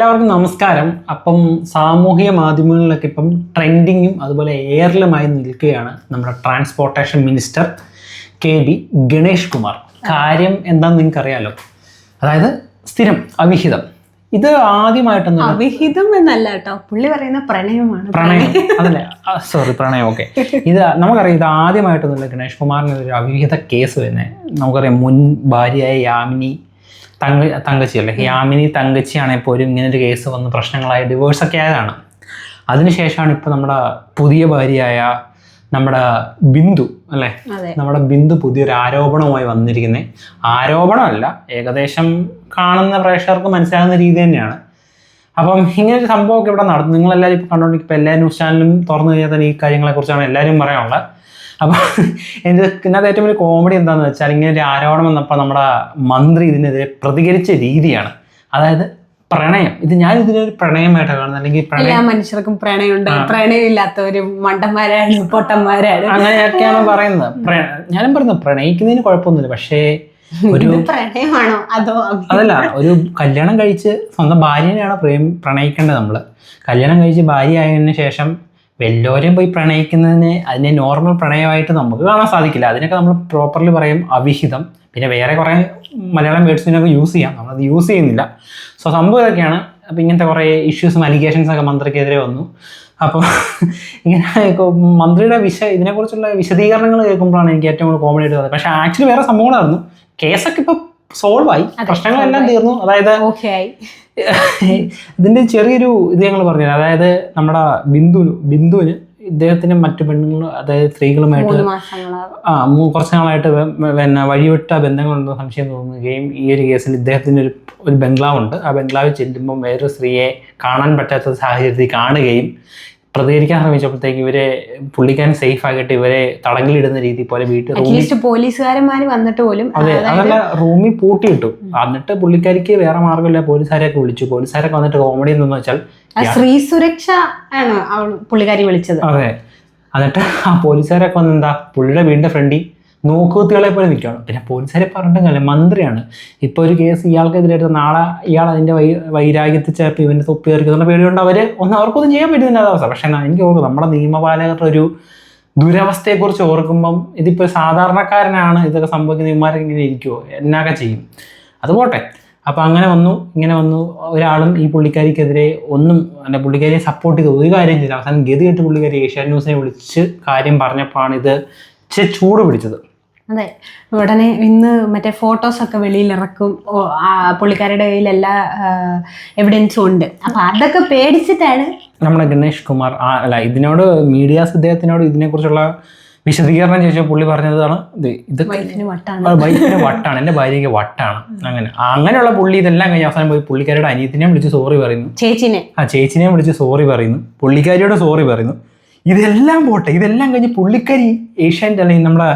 എല്ലാവർക്കും നമസ്കാരം. അപ്പം സാമൂഹിക മാധ്യമങ്ങളിലൊക്കെ ഇപ്പം ട്രെൻഡിങ്ങും അതുപോലെ എയറിലുമായി നിൽക്കുകയാണ് നമ്മുടെ transportation minister KB Ganesh Kumar. കാര്യം എന്താണെന്ന് നിങ്ങൾക്കറിയാലോ, അതായത് സ്ഥിരം അവിഹിതം. ഇത് ആദ്യമായിട്ടൊന്നും അവിഹിതം എന്നല്ല കേട്ടോ, പുള്ളി പറയുന്ന പ്രണയമാണ്. പ്രണയം അതല്ലേ, സോറി, പ്രണയം. ഓക്കെ, ഇത് നമുക്കറിയാം, ഇത് ആദ്യമായിട്ടൊന്നുമില്ല ഗണേഷ് കുമാറിന് ഒരു അവിഹിത കേസ് തന്നെ. നമുക്കറിയാം, മുൻ ഭാര്യയായ യാമിനി തങ്കച്ചി അല്ലേ, യാമിനി തങ്കച്ചിയാണെങ്കിൽ പോലും ഇങ്ങനൊരു കേസ് വന്ന് പ്രശ്നങ്ങളായി ഡിവോഴ്സൊക്കെ ആയതാണ്. അതിനുശേഷമാണ് ഇപ്പോൾ നമ്മുടെ പുതിയ ഭാര്യയായ നമ്മുടെ ബിന്ദു അല്ലേ, നമ്മുടെ ബിന്ദു പുതിയൊരു ആരോപണവുമായി വന്നിരിക്കുന്നത്. ആരോപണമല്ല, ഏകദേശം കാണുന്ന പ്രേക്ഷകർക്ക് മനസ്സിലാകുന്ന രീതി തന്നെയാണ്. അപ്പം ഇങ്ങനൊരു സംഭവമൊക്കെ ഇവിടെ നടന്നു. നിങ്ങളെല്ലാവരും ഇപ്പോൾ കണ്ടുകൊണ്ടിരിക്കും. ഇപ്പോൾ എല്ലാ ന്യൂസ് ചാനലും തുറന്നു കഴിഞ്ഞാൽ തന്നെ ഈ കാര്യങ്ങളെക്കുറിച്ചാണ് എല്ലാവരും പറയാനുള്ളത്. അപ്പം ഇതിനകത്ത് ഏറ്റവും വലിയ കോമഡി എന്താണെന്ന് വെച്ചാൽ, ഇങ്ങനെ ഒരു ആരോപണം വന്നപ്പോൾ നമ്മുടെ മന്ത്രി ഇതിനെതിരെ പ്രതികരിച്ച രീതിയാണ്. അതായത് പ്രണയം, ഇത് ഇതിനൊരു പ്രണയമായിട്ടാണ് കാണുന്നത്. അല്ലെങ്കിൽ എല്ലാ മനുഷ്യർക്കും പ്രണയമുണ്ട്, പ്രണയം ഇല്ലാത്തവരും മണ്ടന്മാരാണ്, പൊട്ടന്മാരാണ്, അങ്ങനെയൊക്കെയാണ് പറയുന്നത്. ഞാനും പറയുന്നത് പ്രണയിക്കുന്നതിന് കുഴപ്പമൊന്നുമില്ല, പക്ഷേ ഒരു പ്രണയമാണോ അതോ അതല്ല, ഒരു കല്യാണം കഴിച്ച് സ്വന്തം ഭാര്യനെയാണ് പ്രണയിക്കേണ്ടത്. നമ്മൾ കല്യാണം കഴിച്ച് ഭാര്യ ആയതിനു ശേഷം വല്ലവരെയും പോയി പ്രണയിക്കുന്നതിന് അതിനെ നോർമൽ പ്രണയമായിട്ട് നമുക്ക് കാണാൻ സാധിക്കില്ല. അതിനൊക്കെ നമ്മൾ പ്രോപ്പർലി പറയും അവിഹിതം. പിന്നെ വേറെ കുറേ മലയാളം വേർഡ്സിനൊക്കെ യൂസ് ചെയ്യാം, നമ്മളത് യൂസ് ചെയ്യുന്നില്ല. സോ സംഭവം ഇതൊക്കെയാണ്. അപ്പോൾ ഇങ്ങനത്തെ കുറേ ഇഷ്യൂസും അലിഗേഷൻസൊക്കെ മന്ത്രിക്കെതിരെ വന്നു. അപ്പോൾ ഇങ്ങനെ മന്ത്രിയുടെ ഇതിനെക്കുറിച്ചുള്ള വിശദീകരണങ്ങൾ കേൾക്കുമ്പോഴാണ് എനിക്ക് ഏറ്റവും കൂടുതൽ കോമഡി ആയിട്ട് തോന്നുന്നത്. പക്ഷേ ആക്ച്വലി വേറെ സംഭവങ്ങളായിരുന്നു. കേസൊക്കെ ഇപ്പോൾ സോൾവ് ആയി, പ്രശ്നങ്ങളെല്ലാം തീർന്നു. അതായത് ഇതിൻ്റെ ചെറിയൊരു ഇത് ഞങ്ങൾ പറഞ്ഞു. അതായത് നമ്മുടെ ബിന്ദുവിന് ഇദ്ദേഹത്തിന് മറ്റു പെണ്ണുങ്ങൾ, അതായത് സ്ത്രീകളുമായിട്ട് കുറച്ച് നാളായിട്ട് പിന്നെ വഴിവിട്ട ബന്ധങ്ങളുണ്ടെന്ന് സംശയം തോന്നുകയും ഈ ഒരു കേസിൽ ഇദ്ദേഹത്തിന് ഒരു ബംഗ്ലാവുണ്ട്. ആ ബംഗ്ലാവിൽ ചെല്ലുമ്പം വേറൊരു സ്ത്രീയെ കാണാൻ പറ്റാത്ത സാഹചര്യത്തിൽ കാണുകയും പ്രതികരിക്കാൻ ശ്രമിച്ചപ്പോഴത്തേക്ക് ഇവരെ പുള്ളിക്കാരൻ സേഫ് ആക്കിയിട്ട് ഇവരെ തടങ്കലിടുന്ന രീതി പോലെ വീട്ടിൽ പോലീസുകാരന്മാര് വന്നിട്ട് പോലും അതല്ല റൂമിൽ പൂട്ടിയിട്ടു. എന്നിട്ട് പുള്ളിക്കാരിക്ക് വേറെ മാർഗമില്ല, പോലീസുകാരെയൊക്കെ വിളിച്ചു. പോലീസുകാരൊക്കെ വന്നിട്ട് കോമഡി എന്തെന്ന് വെച്ചാൽ സ്ത്രീ സുരക്ഷ ആണ് പുള്ളിക്കാരി വിളിച്ചത്. അതെ, എന്നിട്ട് ആ പോലീസുകാരൊക്കെ വന്ന് എന്താ പുള്ളിയുടെ വീടിന്റെ ഫ്രണ്ടിൽ നോക്കുകുത്തികളെ പോലെ നിൽക്കുകയാണ്. പിന്നെ പോലീസുകാരെ പറഞ്ഞിട്ടല്ലേ, മന്ത്രിയാണ്. ഇപ്പോൾ ഒരു കേസ് ഇയാൾക്കെതിരെ എടുത്ത് നാളെ ഇയാൾ അതിൻ്റെ വൈരാഗ്യത്തിൽ ചിലപ്പോൾ ഇവൻ്റെ തൊപ്പി കയറിക്കുന്ന പേടിയുണ്ട്. അവർക്കൊന്നും ചെയ്യാൻ പറ്റുന്നില്ല അവസ്ഥ. പക്ഷേ എനിക്ക് ഓർക്കും നമ്മുടെ നിയമപാലകരുടെ ഒരു ദുരവസ്ഥയെക്കുറിച്ച് ഓർക്കുമ്പം ഇതിപ്പോൾ സാധാരണക്കാരനാണ് ഇതൊക്കെ സംഭവിക്കുന്ന, ഇവന്മാരൊക്കെ ഇങ്ങനെ ഇരിക്കുമോ, എന്നൊക്കെ ചെയ്യും. അത് പോട്ടെ. അപ്പോൾ അങ്ങനെ വന്നു, ഇങ്ങനെ വന്നു. ഒരാളും ഈ പുള്ളിക്കാരിക്കെതിരെ ഒന്നും അല്ല, പുള്ളിക്കാരിയെ സപ്പോർട്ട് ചെയ്ത് ഒരു കാര്യം ചെയ്തില്ല. അവസാനം ഗതികെട്ട് പുള്ളിക്കാരി ഏഷ്യാനെറ്റ് ന്യൂസിനെ വിളിച്ച് കാര്യം പറഞ്ഞപ്പോഴാണ് ഇത് ചൂട് പിടിച്ചത്. അതെ, ഉടനെ ഇന്ന് മറ്റേ ഫോട്ടോസൊക്കെ വെളിയിൽ ഇറക്കും. പുള്ളിക്കാരുടെ കയ്യിൽ എല്ലാ എവിഡൻസും ഉണ്ട്. അപ്പൊ അതൊക്കെ പേടിച്ചിട്ടാണ് നമ്മുടെ ഗണേഷ് കുമാർ ഇതിനോട് മീഡിയാസ് ഇദ്ദേഹത്തിനോട് ഇതിനെക്കുറിച്ചുള്ള വിശദീകരണം ചോദിച്ചാൽ പുള്ളി പറഞ്ഞതാണ് വൈഫിന് വട്ടാണ്, എൻ്റെ ഭാര്യയ്ക്ക് വട്ടാണ്. അങ്ങനെയുള്ള പുള്ളി ഇതെല്ലാം കഴിഞ്ഞ് അവസാനം പോയി പുള്ളിക്കാരിയുടെ അനിയത്തിനെയും വിളിച്ച് സോറി പറയുന്നു, ചേച്ചിനെയും വിളിച്ച് സോറി പറയുന്നു, പുള്ളിക്കാരിയോട് സോറി പറയുന്നു. ഇതെല്ലാം പോട്ടെ, ഇതെല്ലാം കഴിഞ്ഞ് പുള്ളിക്കാരി ഏഷ്യാനെറ്റ് അല്ലെങ്കിൽ നമ്മുടെ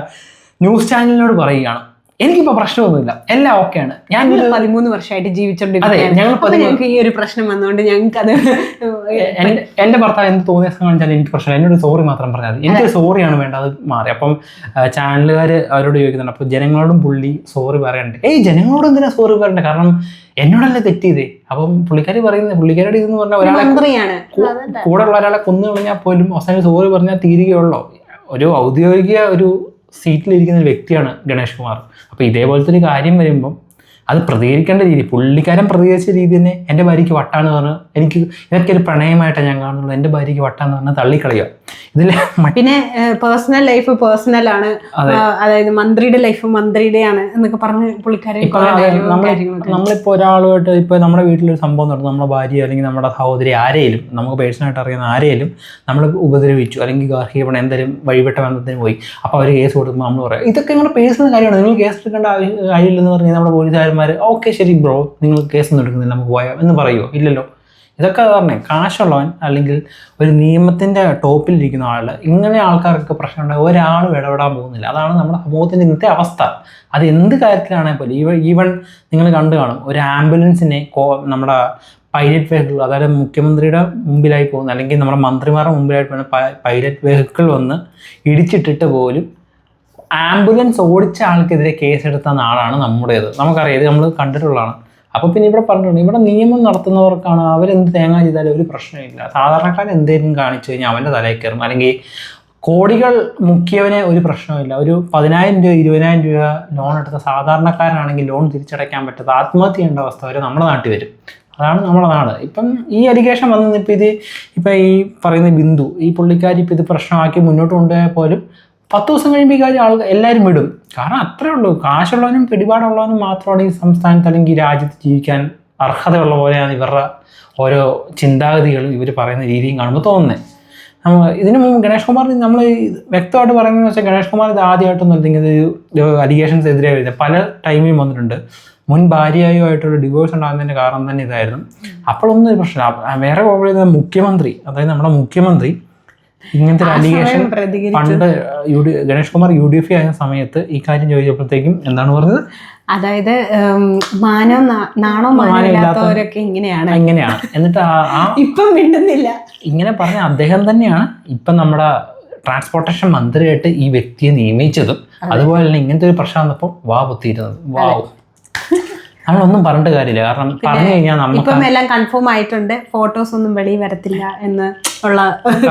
ന്യൂസ് ചാനലിനോട് പറയുകയാണ്, എനിക്കിപ്പോൾ പ്രശ്നമൊന്നുമില്ല, എല്ലാം ഓക്കെയാണ്, ഞാൻ 13 വർഷമായിട്ട് ജീവിച്ചോണ്ടിരിക്കുകയാണ്, ഞങ്ങൾക്ക് ഈ ഒരു പ്രശ്നം വന്നുകൊണ്ട് ഞങ്ങൾക്ക് അത് എൻ്റെ ഭർത്താവ് എന്ത് തോന്നിയ കാണിച്ചാൽ എനിക്ക് പ്രശ്നം, എന്നോട് സോറി മാത്രം പറഞ്ഞാൽ മതി, എനിക്ക് സോറിയാണ് വേണ്ടത്, അത് മാറി. അപ്പം ചാനലുകാർ അവരോട് ചോദിക്കുന്നുണ്ട്, അപ്പോൾ ജനങ്ങളോടും പുള്ളി സോറി പറയണ്ടേ? ജനങ്ങളോട് എന്തിനാ സോറി പറയണ്ടേ? കാരണം എന്നോടല്ലേ തെറ്റിയതേ. അപ്പം പുള്ളിക്കാരി പറയുന്നത്, പുള്ളിക്കാരുടെ ഇതെന്ന് പറഞ്ഞാൽ ഒരാളെ കൂടെ ഉള്ള ഒരാളെ കൊന്നു കളഞ്ഞാൽ പോലും അവസാനം സോറി പറഞ്ഞാൽ തീരുകയുള്ളൂ. ഒരു ഔദ്യോഗിക ഒരു സീറ്റിലിരിക്കുന്ന ഒരു വ്യക്തിയാണ് ഗണേഷ് കുമാർ. അപ്പോൾ ഇതേപോലത്തെ ഒരു കാര്യം വരുമ്പം അത് പ്രതികരിക്കേണ്ട രീതി, പുള്ളിക്കാരൻ പ്രതികരിച്ച രീതി തന്നെ എൻ്റെ ഭാര്യയ്ക്ക് വട്ടാന്ന് പറഞ്ഞ് എനിക്ക് ഇതൊക്കെ ഒരു പ്രണയമായിട്ടാണ് ഞാൻ കാണുന്നുള്ളൂ, എൻ്റെ ഭാര്യയ്ക്ക് വട്ടാന്ന് പറഞ്ഞാൽ തള്ളിക്കളയുക. ഇതിൽ പിന്നെ പേഴ്സണൽ ലൈഫ് പേഴ്സണൽ ആണ്, അതായത് മന്ത്രിയുടെ ലൈഫ് മന്ത്രിയുടെയാണ് എന്നൊക്കെ പറഞ്ഞ് പുള്ളിക്കാരൻ. നമ്മളിപ്പോൾ ഒരാളുമായിട്ട് ഇപ്പോൾ നമ്മുടെ വീട്ടിലൊരു സംഭവം നടന്നു, നമ്മുടെ ഭാര്യ അല്ലെങ്കിൽ നമ്മുടെ സഹോദരി ആരെയും നമുക്ക് പേഴ്സണലായിട്ട് അറിയുന്ന ആരെയും നമ്മൾ ഉപദ്രവിച്ചു അല്ലെങ്കിൽ ഗാർഹികപണം എന്തെങ്കിലും വഴിവിട്ട ബന്ധത്തിന് പോയി, അപ്പോൾ അവർ കേസ് കൊടുക്കുമ്പോൾ നമ്മൾ പറയാം ഇതൊക്കെ നിങ്ങളുടെ പേഴ്സണൽ കാര്യമാണ്, നിങ്ങൾ കേസ് എടുക്കേണ്ട കാര്യമില്ലെന്ന് പറഞ്ഞാൽ നമ്മുടെ പോലീസുകാരന്മാർ ഓക്കെ ശരി ബ്രോ, നിങ്ങൾ കേസൊന്നും എടുക്കുന്നില്ല, നമുക്ക് പോയാൽ എന്ന് പറയുമോ? ഇല്ലല്ലോ. ഇതൊക്കെ പറഞ്ഞേ കാശുള്ളവൻ അല്ലെങ്കിൽ ഒരു നിയമത്തിൻ്റെ ടോപ്പിലിരിക്കുന്ന ആൾ, ഇങ്ങനെ ആൾക്കാർക്ക് പ്രശ്നമുണ്ടാകും, ഒരാളും ഇടപെടാൻ പോകുന്നില്ല. അതാണ് നമ്മുടെ സമൂഹത്തിൻ്റെ ഇന്നത്തെ അവസ്ഥ. അത് എന്ത് കാര്യത്തിലാണെങ്കിൽ പോലും ഈവൻ നിങ്ങൾ കണ്ടു കാണും, ഒരു ആംബുലൻസിനെ നമ്മുടെ പൈലറ്റ് വെഹിക്കിൾ, അതായത് മുഖ്യമന്ത്രിയുടെ മുമ്പിലായി പോകുന്ന അല്ലെങ്കിൽ നമ്മുടെ മന്ത്രിമാരുടെ മുമ്പിലായിട്ട് പോകുന്ന പൈലറ്റ് വെഹിക്കിൾ വന്ന് ഇടിച്ചിട്ടിട്ട് പോലും ആംബുലൻസ് ഓടിച്ച ആൾക്കെതിരെ കേസെടുത്ത നാടാണ് നമ്മുടേത്. നമുക്കറിയാം, ഇത് നമ്മൾ കണ്ടിട്ടുള്ളതാണ്. അപ്പോൾ പിന്നെ ഇവിടെ പറഞ്ഞിട്ടുണ്ട്, ഇവിടെ നിയമം നടത്തുന്നവർക്കാണ്, അവരെന്ത് തേങ്ങ ചെയ്താലും ഒരു പ്രശ്നമില്ല. സാധാരണക്കാരൻ എന്തെങ്കിലും കാണിച്ചു കഴിഞ്ഞാൽ അവൻ്റെ തലയിൽ കയറും. അല്ലെങ്കിൽ കോടികൾ മുക്കിയവനെ ഒരു പ്രശ്നമില്ല. ഒരു 10,000 രൂപ 20,000 രൂപ ലോൺ എടുത്ത സാധാരണക്കാരനാണെങ്കിൽ ലോൺ തിരിച്ചടയ്ക്കാൻ പറ്റാത്ത ആത്മഹത്യ ചെയ്യേണ്ട അവസ്ഥ വരെ നമ്മുടെ നാട്ടിൽ വരും. അതാണ് നമ്മുടെ നാട്. ഇപ്പം ഈ അലിഗേഷൻ വന്നു ഇപ്പം ഈ പറയുന്ന ബിന്ദു, ഈ പുള്ളിക്കാരി ഇപ്പം ഇത് പ്രശ്നമാക്കി മുന്നോട്ട് കൊണ്ടുപോയാൽ പോലും 10 ദിവസം കഴിയുമ്പോൾ ഈ കാര്യം എല്ലാവരും വിടും. കാരണം അത്രേ ഉള്ളൂ, കാശുള്ളവനും പിടിപാടുള്ളവനും മാത്രമാണ് ഈ സംസ്ഥാനത്ത് അല്ലെങ്കിൽ ഈ രാജ്യത്ത് ജീവിക്കാൻ അർഹതയുള്ള പോലെയാണ് ഇവരുടെ ഓരോ ചിന്താഗതികളും ഇവർ പറയുന്ന രീതിയും കാണുമ്പോൾ തോന്നുന്നത്. ഇതിനു മുമ്പ് ഗണേഷ് കുമാർ നമ്മൾ വ്യക്തമായിട്ട് പറയുന്നതെന്ന് വെച്ചാൽ, ഗണേഷ് കുമാർ ഇത് ആദ്യമായിട്ടൊന്നും ഇങ്ങനെ അലിഗേഷൻസ് എതിരെ വരുന്നത് പല ടൈമിലും വന്നിട്ടുണ്ട്. മുൻ ഭാര്യയുമായിട്ടുള്ള ഡിവോഴ്സ് ഉണ്ടാകുന്നതിൻ്റെ കാരണം തന്നെ ഇതായിരുന്നു. അപ്പോഴൊന്നും ഒരു പ്രശ്നമില്ല. വേറെ പ്രോബ്ലം മുഖ്യമന്ത്രി, അതായത് നമ്മുടെ മുഖ്യമന്ത്രി ഇങ്ങനത്തെ ഒരു അലിഗേഷൻ പണ്ട് ഗണേഷ് കുമാർ UDF ആയ സമയത്ത് ഈ കാര്യം ചോദിച്ചപ്പോഴത്തേക്കും എന്താണ് പറഞ്ഞത്? അതായത് നാണോ ഇല്ലാത്തവരൊക്കെ ഇങ്ങനെയാണ്. എന്നിട്ട് ഇപ്പം മിണ്ടുന്നില്ല. ഇങ്ങനെ പറഞ്ഞ അദ്ദേഹം തന്നെയാണ് ഇപ്പം നമ്മുടെ ട്രാൻസ്പോർട്ടേഷൻ മന്ത്രിയായിട്ട് ഈ വ്യക്തിയെ നിയമിച്ചതും. അതുപോലെ തന്നെ ഇങ്ങനത്തെ ഒരു പ്രശ്നം വന്നപ്പോൾ പൊത്തിയിരുന്നത്. നമ്മളൊന്നും പറഞ്ഞിട്ട് കാര്യമില്ല. കാരണം പറഞ്ഞു കഴിഞ്ഞാൽ ഇപ്പം എല്ലാം കൺഫേം ആയിട്ടുണ്ട്. ഫോട്ടോസ് ഒന്നും വെളിയിൽ വരത്തില്ല എന്ന് ഉള്ള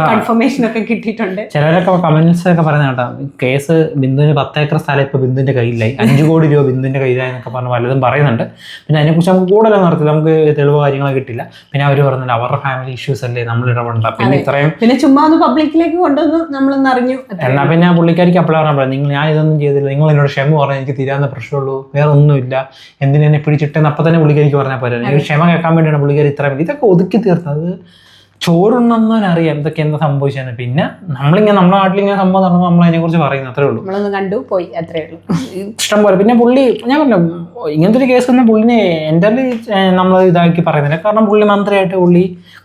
കൺഫർമേഷൻ ഒക്കെ കിട്ടിയിട്ടുണ്ട്. ചിലരൊക്കെ കമന്റ്സ് ഒക്കെ പറയുന്ന കേട്ടോ, കേസ് ബിന്ദുവിന് 10 ഏക്കർ സ്ഥലം ഇപ്പൊ ബിന്ദുവിന്റെ കയ്യിലായി, 5 കോടി രൂപ ബിന്ദുവിന്റെ കയ്യിലായി എന്നൊക്കെ പറഞ്ഞ് പലതും പറയുന്നുണ്ട്. പിന്നെ അതിനെക്കുറിച്ച് നമുക്ക് കൂടുതലൊന്നും നടത്തില്ല, നമുക്ക് തെളിവ് കാര്യങ്ങളൊക്കെ കിട്ടില്ല. പിന്നെ അവർ പറഞ്ഞില്ല അവരുടെ ഫാമിലി ഇഷ്യൂസ് അല്ലേ, നമ്മൾ ഇടപെടണ്ട. പിന്നെ ഇത്രയും പിന്നെ ചുമ്മാ ഒന്ന് പബ്ലിക്കിലേക്ക് കൊണ്ടുവന്ന് നമ്മളൊന്ന് അറിഞ്ഞു. എന്നാ പിന്നെ പുള്ളിക്കാരിക്ക് അപ്പോഴേ പറഞ്ഞാൽ പറയാം, ഞാൻ ഇതൊന്നും ചെയ്തില്ല, നിങ്ങൾ എന്നോട് ക്ഷമ പറഞ്ഞാൽ എനിക്ക് തീരാവുന്ന പ്രശ്നമുള്ളൂ, വേറെ ഒന്നുമില്ല, എന്തിനെ പിടിച്ചിട്ടെന്ന് അപ്പം തന്നെ പുള്ളിക്കാരിക്ക് പറഞ്ഞാൽ പോരാ. ക്ഷമ കേൾക്കാൻ വേണ്ടിയാണ് പുള്ളിക്കാരി ഇത്രയും ഇതൊക്കെ ഒതുക്കി തീർത്തത്. ചോറുണ്ടെന്നറിയാം ഇതൊക്കെ എന്താ സംഭവിച്ചത്. പിന്നെ നമ്മളിങ്ങനെ നമ്മുടെ നാട്ടിലിങ്ങനെ സംഭവം നടന്നു നമ്മൾ അതിനെക്കുറിച്ച് പറയുന്നത് അത്രേ ഉള്ളൂ. നമ്മളൊന്ന് കണ്ടു പോയി, അത്രേ ഉള്ളൂ. ഇഷ്ടം പോലെ. പിന്നെ പുള്ളി, ഞാൻ പറഞ്ഞു ഇങ്ങനത്തെ ഒരു കേസ് തന്നെ പുള്ളിനെ എൻ്റെ നമ്മൾ ഇതാക്കി പറയുന്നില്ല. കാരണം പുള്ളി മന്ത്രിയായിട്ട് പുള്ളി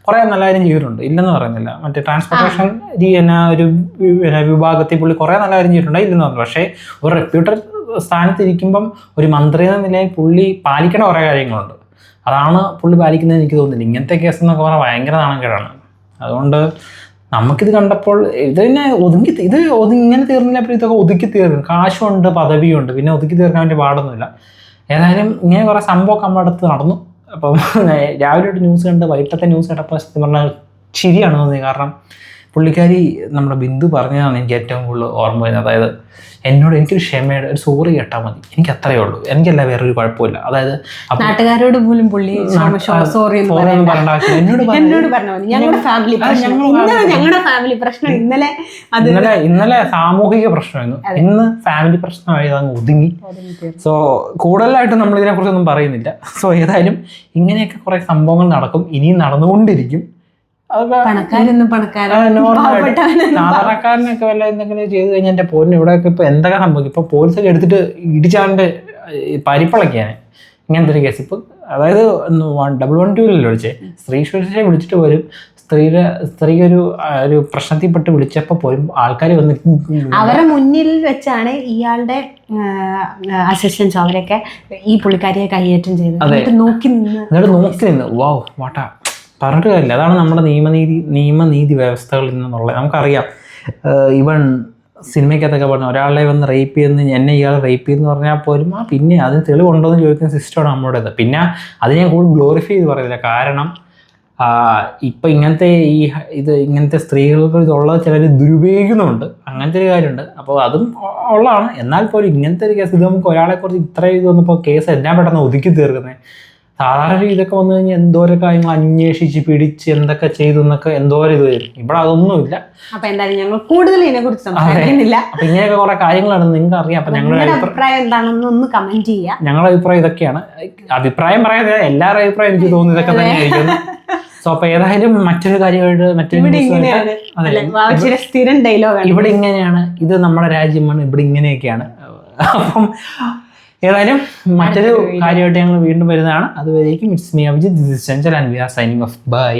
കുറേ നല്ല കാര്യം ചെയ്തിട്ടുണ്ട്, ഇല്ലെന്ന് പറയുന്നില്ല. മറ്റേ ട്രാൻസ്പോർട്ടേഷൻ ഒരു വിഭാഗത്തിൽ പുള്ളി കുറേ നല്ല കാര്യം ചെയ്തിട്ടുണ്ട്, ഇല്ലെന്ന് പറഞ്ഞു. പക്ഷേ ഒരു റെപ്യൂട്ടഡ് സ്ഥാനത്തിരിക്കുമ്പം ഒരു മന്ത്രി എന്ന നിലയിൽ പുള്ളി പാലിക്കേണ്ട കുറേ കാര്യങ്ങളുണ്ട്. അതാണ് പുള്ളി പാലിക്കുന്നത് എനിക്ക് തോന്നുന്നില്ല. ഇങ്ങനത്തെ കേസ് എന്നൊക്കെ പറഞ്ഞാൽ ഭയങ്കര നാണക്കേടാണ്. അതുകൊണ്ട് നമുക്കിത് കണ്ടപ്പോൾ ഇതിനെ ഇങ്ങനെ തീർന്നില്ല. അപ്പോൾ ഇതൊക്കെ ഒതുക്കി തീർക്കും. കാശുണ്ട്, പദവിയുണ്ട്, പിന്നെ ഒതുക്കി തീർക്കാൻ വേണ്ടി പാടൊന്നുമില്ല. ഏതായാലും ഇങ്ങനെ കുറേ സംഭവമൊക്കെ നമ്മുടെ അടുത്ത് നടന്നു. അപ്പം രാവിലെ ഒരു ന്യൂസ് കണ്ട് വൈകിട്ടത്തെ ന്യൂസ് കേട്ടപ്പോൾ സത്യം പറഞ്ഞാൽ ശരിയാണ് തോന്നിയത്. കാരണം പുള്ളിക്കാരി നമ്മുടെ ബിന്ദു പറഞ്ഞതാണ് എനിക്ക് ഏറ്റവും കൂടുതൽ ഓർമ്മ വരുന്നത്. അതായത് എനിക്കൊരു ക്ഷമയുടെ ഒരു സോറി കേട്ടാൽ മതി, എനിക്ക് അത്രയേ ഉള്ളൂ, എനിക്കല്ല വേറൊരു കുഴപ്പമില്ല. അതായത് നാട്ടുകാരോട് പോലും പുള്ളി സോറി ഒന്നും പറയേണ്ട ആവശ്യം. എന്നോട് പറഞ്ഞാൽ മതി. ഞങ്ങളുടെ ഫാമിലി പ്രശ്നം ഇന്നലെ സാമൂഹിക പ്രശ്നമായിരുന്നു, ഇന്ന് ഫാമിലി പ്രശ്നമായി അതങ്ങ് ഒതുങ്ങി. സോ കൂടുതലായിട്ട് നമ്മൾ ഇതിനെക്കുറിച്ചൊന്നും പറയുന്നില്ല. സോ ഏതായാലും ഇങ്ങനെയൊക്കെ കുറെ സംഭവങ്ങൾ നടക്കും, ഇനിയും നടന്നുകൊണ്ടിരിക്കും. സാധാരണക്കാരനൊക്കെ വല്ല എന്തെങ്കിലും ചെയ്ത് കഴിഞ്ഞാൽ എൻ്റെ പോരിന് ഇവിടെയൊക്കെ ഇപ്പൊ എന്തൊക്കെ സംഭവിക്കും. ഇപ്പൊ പോലീസൊക്കെ എടുത്തിട്ട് ഇടിച്ചാണ്ട് പരിപ്പളക്കാണ് ഇങ്ങനത്തെ ഒരു കേസ്. ഇപ്പൊ അതായത് 112 വിളിച്ചേ, സ്ത്രീ സുരക്ഷയെ വിളിച്ചിട്ട് പോലും സ്ത്രീ ഒരു പ്രശ്നത്തിൽപ്പെട്ട് വിളിച്ചപ്പോൾ പോലും ആൾക്കാർ വന്ന് അവരുടെ മുന്നിൽ വെച്ചാണ് ഇയാളുടെ അസിസ്റ്റൻസ് അവരൊക്കെ ഈ പുള്ളിക്കാരിയെ കൈയേറ്റം ചെയ്തത്. നോക്കി നിന്ന് വാട്ടാ പറഞ്ഞിട്ട് കാര്യമില്ല. അതാണ് നമ്മുടെ നിയമനീതി വ്യവസ്ഥകളിൽ നിന്നുള്ളത്. നമുക്കറിയാം. ഈവൻ സിനിമയ്ക്കകത്തൊക്കെ പറഞ്ഞു ഒരാളെ വന്ന് റേപ്പ് ചെയ്യുന്ന എന്നെ ഇയാൾ റേപ്പ് ചെയ്യുമെന്ന് പറഞ്ഞാൽ പോലും പിന്നെ അതിന് തെളിവുണ്ടോ എന്ന് ചോദിക്കുന്ന സിസ്റ്റമാണ് നമ്മുടേത്. പിന്നെ അത് ഞാൻ കൂടുതൽ ഗ്ലോറിഫൈ ചെയ്ത് പറയുന്നില്ല. കാരണം ഇപ്പം ഇങ്ങനത്തെ സ്ത്രീകൾക്ക് ഇതുള്ളത് ചിലർ ദുരുപയോഗിക്കുന്നുമുണ്ട്, അങ്ങനത്തെ ഒരു കാര്യമുണ്ട്. അപ്പോൾ അതും ഉള്ളതാണ്. എന്നാൽ പോലും ഇങ്ങനത്തെ ഒരു കേസ്, ഇത് നമുക്ക് ഒരാളെക്കുറിച്ച് ഇത്രയും ഇത് വന്നപ്പോൾ കേസ് എല്ലാം പെട്ടെന്ന് ഒതുക്കി തീർക്കുന്നത്. സാധാരണ ഇതൊക്കെ വന്നു കഴിഞ്ഞാൽ എന്തോരോ കാര്യങ്ങൾ അന്വേഷിച്ച് പിടിച്ച് എന്തൊക്കെ ചെയ്തു എന്നൊക്കെ എന്തോരം ഇത് വരും. ഇവിടെ അതൊന്നുമില്ല. അപ്പൊ എന്തായാലും ഞങ്ങൾ കൂടുതൽ ഇതിനെക്കുറിച്ച് സംസാരിക്കുന്നില്ല. അപ്പൊ ഇങ്ങനെയൊക്കെ കുറെ കാര്യങ്ങളാണ് നിങ്ങൾക്ക് അറിയാം. അപ്പൊ ഞങ്ങളുടെ അഭിപ്രായം എന്താണെന്ന് ഒന്ന് കമന്റ് ചെയ്യാം. ഞങ്ങളുടെ അഭിപ്രായം ഇതൊക്കെയാണ്. അഭിപ്രായം പറയാതെ എല്ലാവരുടെ അഭിപ്രായം എനിക്ക് തോന്നുന്നു ഇതൊക്കെ തന്നെയായിരിക്കും. സോ അപ്പൊ ഏതായാലും മറ്റൊരു കാര്യമായിട്ട് സ്ഥിരം ഡയലോഗ്, ഇവിടെ ഇങ്ങനെയാണ്, ഇത് നമ്മുടെ രാജ്യമാണ്, ഇവിടെ ഇങ്ങനെയൊക്കെയാണ്. അപ്പം ഏതായാലും മറ്റൊരു കാര്യമായിട്ട് ഞങ്ങൾ വീണ്ടും വരുന്നതാണ്. അതുവരേക്കും it's me Abhijith, this is Chanchal and we are signing off. By.